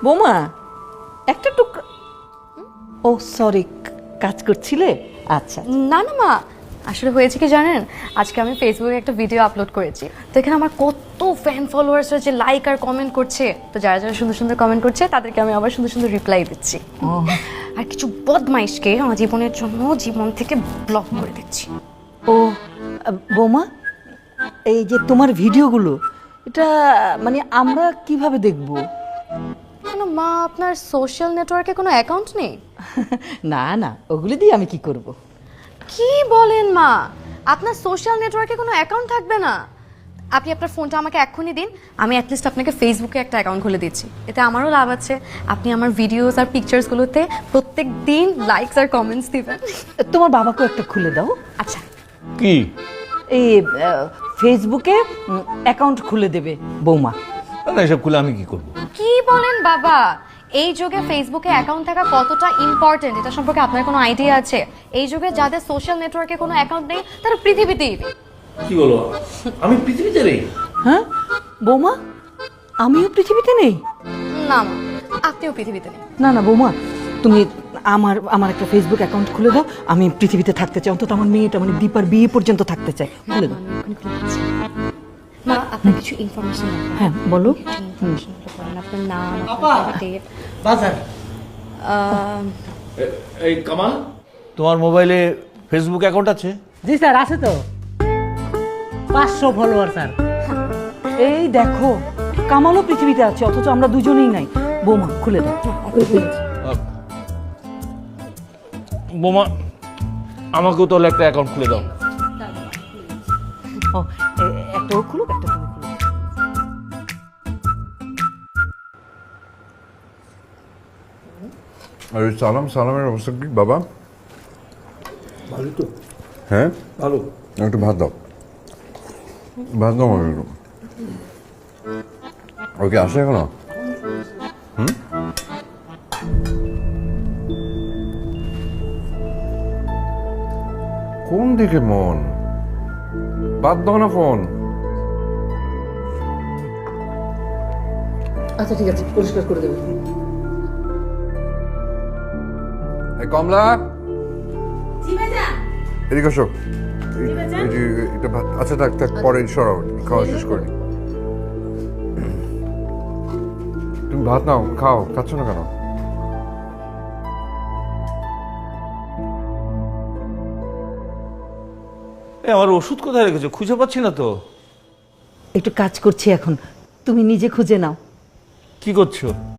বৌমা একটা টুকরা, ও সরি, কাজ করছিলে? আচ্ছা না না মা, আসলে হয়েছে কি জানেন, আজকে আমি ফেসবুকে একটা ভিডিও আপলোড করেছি। তো এখানে আমার কত ফ্যান ফলোয়ার্স আছে, লাইক আর কমেন্ট করছে। তো যারা যারা সুন্দর সুন্দর কমেন্ট করছে তাদেরকে আমি আবার সুন্দর সুন্দর রিপ্লাই দিচ্ছি। আর কিছু বদমাইশকে আমার জীবনের জন্য জীবন থেকে ব্লক করে দিচ্ছি। ও বৌমা, এই যে তোমার ভিডিওগুলো, এটা মানে আমরা কিভাবে দেখব? কেন মা, আপনার সোশ্যাল নেটওয়ার্কে কোনো অ্যাকাউন্ট নেই? না না, ওগুলো দিয়ে আমি কি করব? কি বলেন মা, আপনার সোশ্যাল নেটওয়ার্কে কোনো অ্যাকাউন্ট থাকবে না? আপনি আপনার ফোনটা আমাকে এক্ষুনি দিন, আমি অ্যাটলিস্ট আপনাকে ফেসবুকে একটা অ্যাকাউন্ট খুলে দিচ্ছি। এতে আমারও লাভ আছে, আপনি আমার ভিডিওস আর পিকচার্সগুলোতে প্রত্যেক দিন লাইকস আর কমেন্টস দিবেন। তোমার বাবাকেও একটা খুলে দাও। আচ্ছা, কি? এই ফেসবুকে অ্যাকাউন্ট খুলে দেবে বৌমা। না, এসব খুলে আমি কি করব? কি বলেন বাবা, এই যুগে ফেসবুকে অ্যাকাউন্ট থাকা কতটা ইম্পর্টেন্ট এটা সম্পর্কে আপনার কোনো আইডিয়া আছে? এই যুগে যাদের সোশ্যাল নেটওয়ার্কে কোনো অ্যাকাউন্ট নেই তারা পৃথিবীতেই নেই। কি বলো? আমি পৃথিবীতে নেই? হ্যাঁ বৌমা, আমিও পৃথিবীতে নেই? না মা, আপনিও পৃথিবীতে নেই। না না বৌমা, তুমি আমার আমার একটা ফেসবুক অ্যাকাউন্ট খুলে দাও। আমি পৃথিবীতে থাকতে চাই, অন্তত আমার মেয়েটা মানে দীপার বিয়ে পর্যন্ত থাকতে চাই। খুলে দাও। মা, আপনার কিছু ইনফরমেশন হ্যাঁ বলো। আপনার নাম, আপনার ডেট। বাজার। এই কামাল, তোমার মোবাইলে ফেসবুক অ্যাকাউন্ট আছে? জি স্যার, আছে তো 500 ফলোয়ার স্যার। এই দেখো, কামালও পৃথিবীতে আছে, অথচ আমরা দুজনেই নাই। বৌমা খুলে দাও। বোমা, আমাকেও তাহলে একটা অ্যাকাউন্ট খুলে দাও। ও, একটা ও খুলুক, একটা তুমি খুলো। আর ওই সালামের অবস্থা কি বাবা? ভালো তো? হ্যাঁ, ভালো। একটু ভাত দাও, ভাত দাও আমাকে একটু। ওকে আসে এখনো? কোন দিকে মন? বাদ দাও না ফোন। আচ্ছা ঠিক আছে, পরিষ্কার করে দেবো। এই কমলা, এদিকে আসো। এই যে এটা ভাত, আচ্ছা থাক থাক, পরে সরাও, খাওয়া শেষ করে নি। তুমি ভাত নাও, খাও। খাচ্ছ না কেন? আমার ওষুধ কোথায় রেখেছো? খুঁজে পাচ্ছি না তো। একটু কাজ করছি এখন, তুমি নিজে খুঁজে নাও। কি করছো?